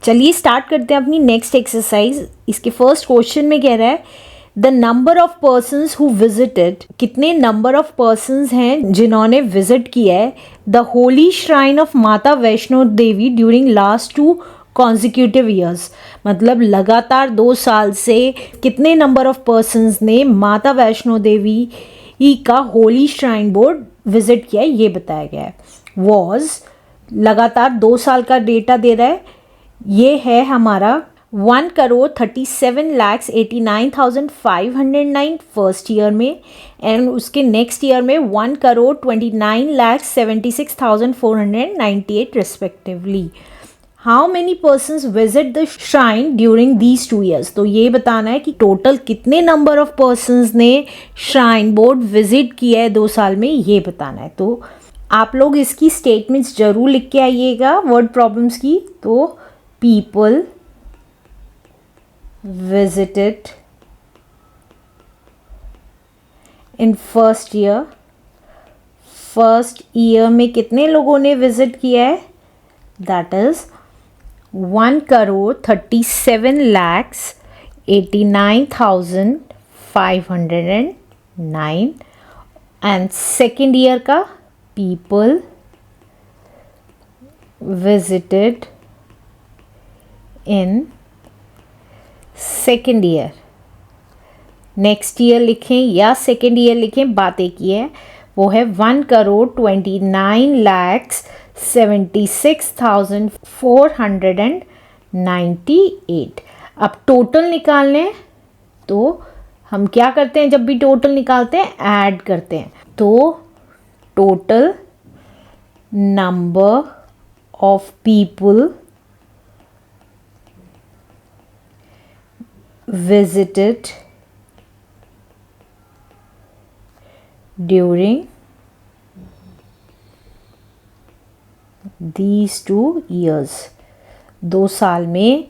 चलिए स्टार्ट करते हैं अपनी नेक्स्ट एक्सरसाइज। इसके फर्स्ट क्वेश्चन में कह रहा है the number of persons who visited, कितने नंबर ऑफ पर्सनस हैं जिन्होंने विजिट किया है द होली श्राइन ऑफ माता Vaishno Devi during last 2 consecutive years. मतलब लगातार 2 साल से कितने नंबर ऑफ पर्सनस ने माता वैष्णो देवी का होली श्राइन बोर्ड विजिट किया है ये बताया गया है। वॉज लगातार 2 साल का डेटा दे रहा है। ये है हमारा 1,37,89,509 फर्स्ट ईयर में, एंड उसके नेक्स्ट ईयर में 1,29,76,498 respectively. How many persons visit the shrine during these 2 years. तो ये बताना है कि टोटल कितने नंबर ऑफ पर्सन्स ने श्राइन बोर्ड विजिट किया है 2 साल में, ये बताना है। तो आप लोग इसकी स्टेटमेंट्स जरूर लिख के आइएगा वर्ड प्रॉब्लम्स की। तो people visited in first year, first year में कितने लोगों ने विजिट किया है, that is 1,37,89,509। And second year का people visited in second year. Next year लिखें या सेकेंड ईयर लिखें, बात एक ही है। वो है 1,29,76,498। अब टोटल निकालने, तो हम क्या करते हैं जब भी टोटल निकालते हैं, ऐड करते हैं। तो total number of people visited during these 2 years। 2 साल में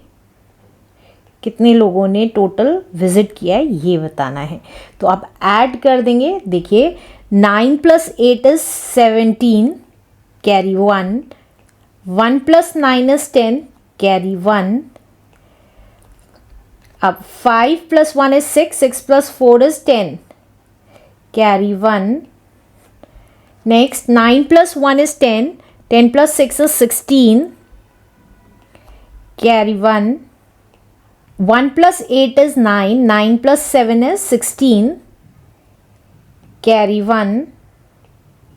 कितने लोगों ने टोटल विजिट किया है ये बताना है। तो आप ऐड कर देंगे। देखिए 9 + 8 is 17, कैरी 1, 1 + 9 is 10, कैरी 1। अब 5 + 1 is 6, 6 + 4 is 10, carry 1. Next 9 + 1 is 10, 10 + 6 is 16, carry 1. 1 + 8 is 9, 9 + 7 is 16, carry 1.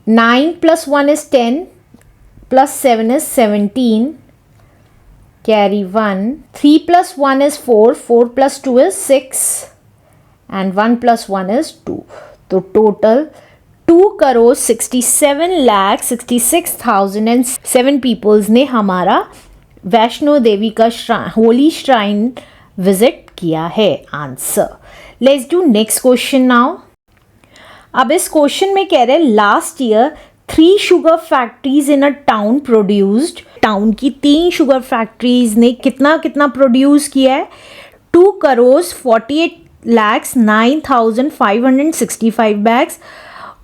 9 + 1 is 10, + 7 is 17, carry 1. 3 + 1 is 4, 4 + 2 is 6, and 1 + 1 is 2. तो टोटल 2,67,66,007 पीपल्स ने हमारा वैष्णो देवी का होली श्राइन विजिट किया है। Answer. Let's do next question now. अब इस question में कह रहे हैं लास्ट ईयर 3 शुगर फैक्ट्रीज इन अ टाउन प्रोड्यूस्ड। टाउन की 3 शुगर फैक्ट्रीज ने कितना प्रोड्यूस किया है, 2,48,09,565 bags,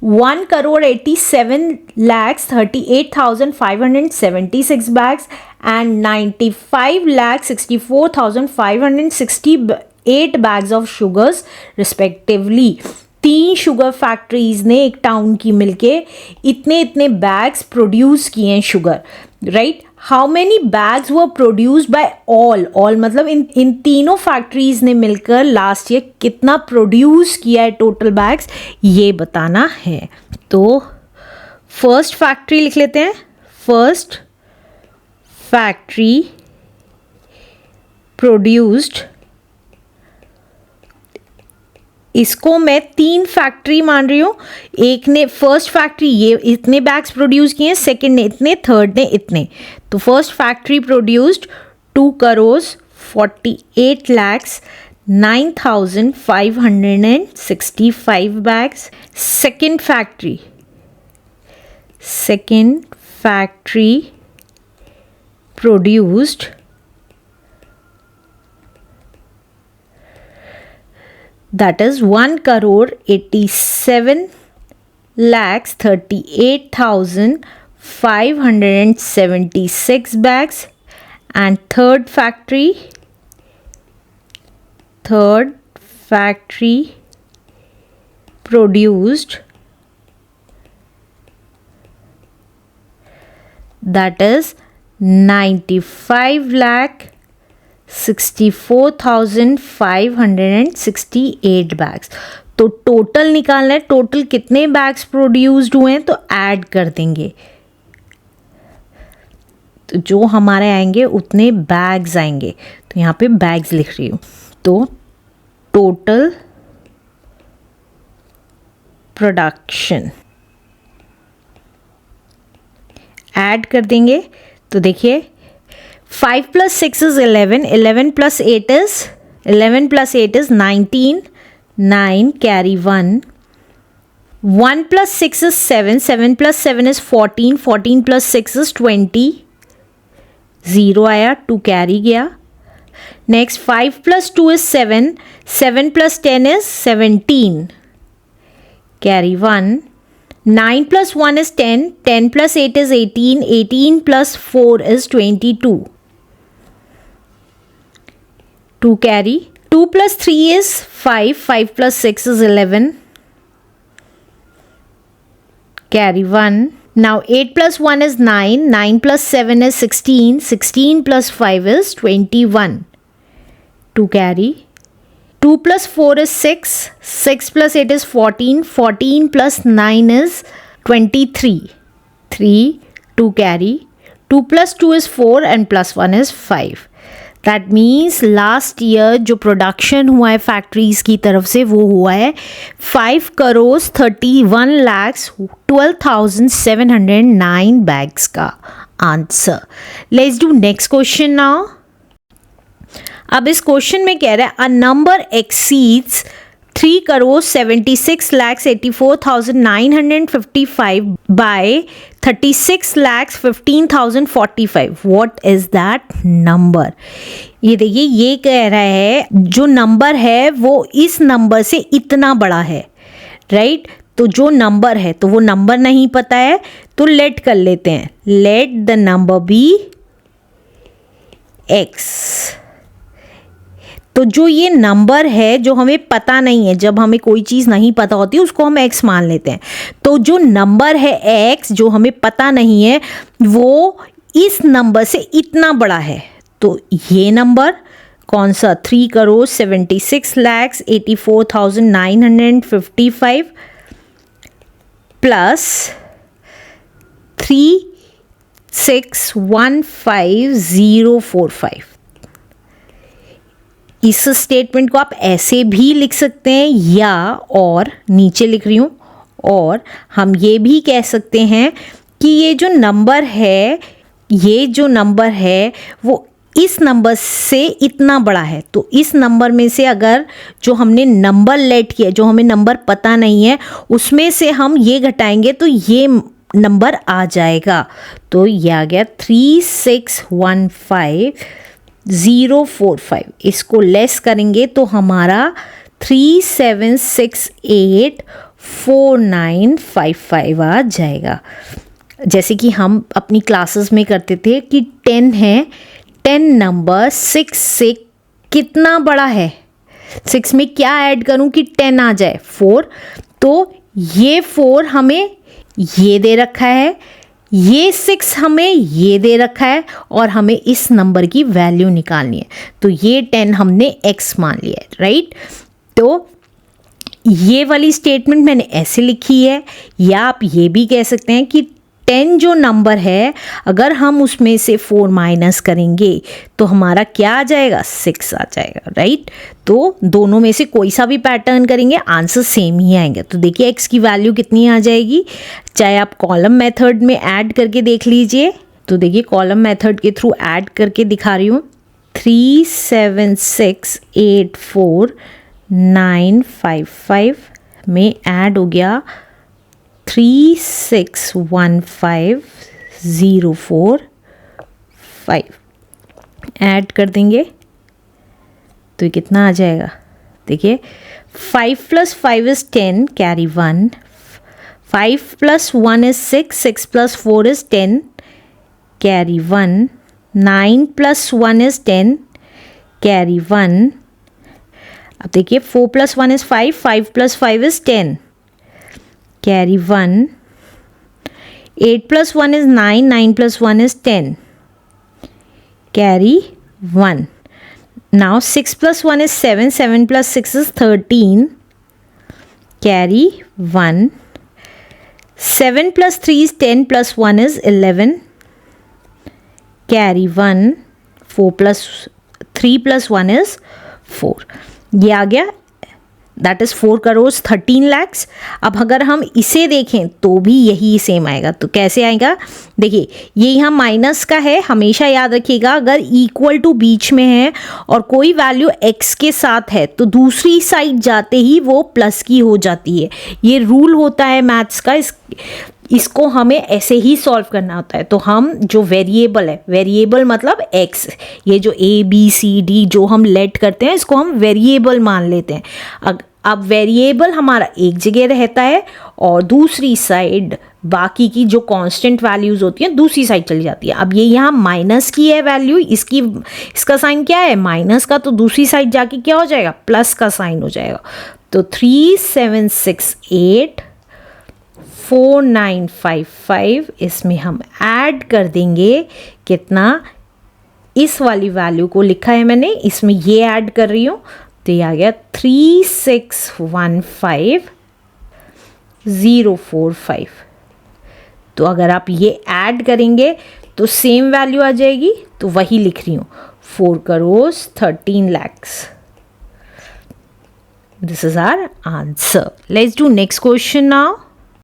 1,87,38,576 bags and 95,64,568 bags of sugars respectively. 3 sugar factories ने एक टाउन की मिलके इतने बैग्स प्रोड्यूस किए हैं sugar, right. How many bags were produced by all मतलब इन तीनों फैक्ट्रीज ने मिलकर लास्ट ईयर कितना प्रोड्यूस किया है टोटल बैग्स, ये बताना है। तो फर्स्ट फैक्ट्री लिख लेते हैं। फर्स्ट फैक्ट्री प्रोड्यूस्ड, इसको मैं 3 फैक्ट्री मान रही हूँ। एक ने फर्स्ट फैक्ट्री ये इतने बैग्स प्रोड्यूस किए, सेकंड ने इतने, थर्ड ने इतने। तो first factory produced 2,48,09,565 bags. Second factory produced that is 1,87,38,576 bags, and third factory produced, that is 95,64,568 bags. तो टोटल निकालना है, टोटल कितने बैग्स प्रोड्यूस्ड हुए हैं, तो ऐड कर देंगे, तो जो हमारे आएंगे उतने बैग्स आएंगे, तो यहाँ पे बैग्स लिख रही हूँ, तो टोटल प्रोडक्शन ऐड कर देंगे। तो देखिए 5 + 6 is 11, 11 + 8 is 19, 9 carry 1, 1 + 6 is 7, 7 + 7 is 14, 14 + 6 is 20, 0 आया, 2 कैरी गया। Next 5 + 2 is 7, 7 + 10 is 17, carry 1, 9 + 1 is 10, 10 + 8 is 18, 18 + 4 is 22, 2 carry, 2 + 3 is 5, 5 + 6 is 11, carry 1. Now 8 + 1 is 9, 9 + 7 is 16, 16 + 5 is 21, 2 carry, 2 + 4 is 6, 6 + 8 is 14, 14 + 9 is 23, 3, 2 carry, 2 + 2 is 4 and +1 is 5. That means last year जो production हुआ है factories की तरफ से वो हुआ है 5,31,12,709 बैग्स का answer. Let's do next question now. अब इस क्वेश्चन में कह रहा है a number exceeds 3,76,84,955 by 36,15,045. What is that number? ये देखिए, ये कह रहा है जो नंबर है वो इस नंबर से इतना बड़ा है, राइट? तो जो नंबर है, तो वो नंबर नहीं पता है, तो लेट कर लेते हैं, let the number be x। तो जो ये नंबर है जो हमें पता नहीं है, जब हमें कोई चीज़ नहीं पता होती उसको हम x मान लेते हैं। तो जो नंबर है x जो हमें पता नहीं है वो इस नंबर से इतना बड़ा है। तो ये नंबर कौन सा? 3,76,84,955 प्लस 3,615,045। इस स्टेटमेंट को आप ऐसे भी लिख सकते हैं या और नीचे लिख रही हूँ, और हम ये भी कह सकते हैं कि ये जो नंबर है वो इस नंबर से इतना बड़ा है। तो इस नंबर में से अगर जो हमने नंबर लेट किया, जो हमें नंबर पता नहीं है, उसमें से हम ये घटाएंगे तो ये नंबर आ जाएगा। तो ये आ गया 3,615,045। इसको लेस करेंगे तो हमारा 3,768,4955 आ जाएगा। जैसे कि हम अपनी क्लासेस में करते थे कि 10 है, 10 नंबर 6 से कितना बड़ा है, 6 में क्या ऐड करूं कि 10 आ जाए? 4। तो ये 4 हमें ये दे रखा है, ये 6 हमें ये दे रखा है, और हमें इस नंबर की वैल्यू निकालनी है। तो ये 10 हमने x मान लिया है, राइट? तो ये वाली स्टेटमेंट मैंने ऐसे लिखी है, या आप ये भी कह सकते हैं कि 10 जो नंबर है अगर हम उसमें से 4 माइनस करेंगे तो हमारा क्या आ जाएगा? 6 आ जाएगा, राइट? तो दोनों में से कोई सा भी पैटर्न करेंगे आंसर सेम ही आएंगे। तो देखिए x की वैल्यू कितनी आ जाएगी, चाहे आप कॉलम मेथड में ऐड करके देख लीजिए। तो देखिए कॉलम मेथड के थ्रू ऐड करके दिखा रही हूँ। 3,768,4,955 में ऐड हो गया 3,615,045 ऐड कर देंगे तो ये कितना आ जाएगा? देखिए 5 + 5 is 10, carry 1, 5 + 1 is 6, 6 + 4 is 10, carry 1, 9 + 1 is 10, carry 1. अब देखिए 4 + 1 is 5, 5 + 5 is 10, carry 1. 8 + 1 is 9, 9 + 1 is 10, carry 1. Now 6 + 1 is 7, 7 + 6 is 13, carry 1. 7 + 3 is 10, + 1 is 11, carry 1. 4 + 3 + 1 is 4. ये आ गया, दैट इज़ 4 करोड़ 13 lakhs. अब अगर हम इसे देखें तो भी यही सेम आएगा. तो कैसे आएगा, देखिए ये यहाँ माइनस का है. हमेशा याद रखिएगा अगर इक्वल टू बीच में है और कोई वैल्यू x के साथ है तो दूसरी साइड जाते ही वो प्लस की हो जाती है. ये रूल होता है मैथ्स का. इसको हमें ऐसे ही सॉल्व करना होता है. तो हम जो वेरिएबल है, वेरिएबल मतलब x, ये जो ABCD जो हम लेट करते हैं इसको हम वेरिएबल मान लेते हैं. अब वेरिएबल हमारा एक जगह रहता है और दूसरी साइड बाकी की जो कांस्टेंट वैल्यूज़ होती हैं दूसरी साइड चली जाती है. अब ये यहाँ माइनस की है वैल्यू, इसका साइन क्या है, माइनस का. तो दूसरी साइड जाके क्या हो जाएगा, प्लस का साइन हो जाएगा. तो 3 7 6 8 4 9 5 5 इसमें हम ऐड कर देंगे कितना, इस वाली वैल्यू को लिखा है मैंने, इसमें ये ऐड कर रही हूँ. तो ये आ गया 3615 045. तो अगर आप ये ऐड करेंगे तो सेम वैल्यू आ जाएगी. तो वही लिख रही हूँ 4 crore 13 lakhs. This is our answer. Let's do next question now.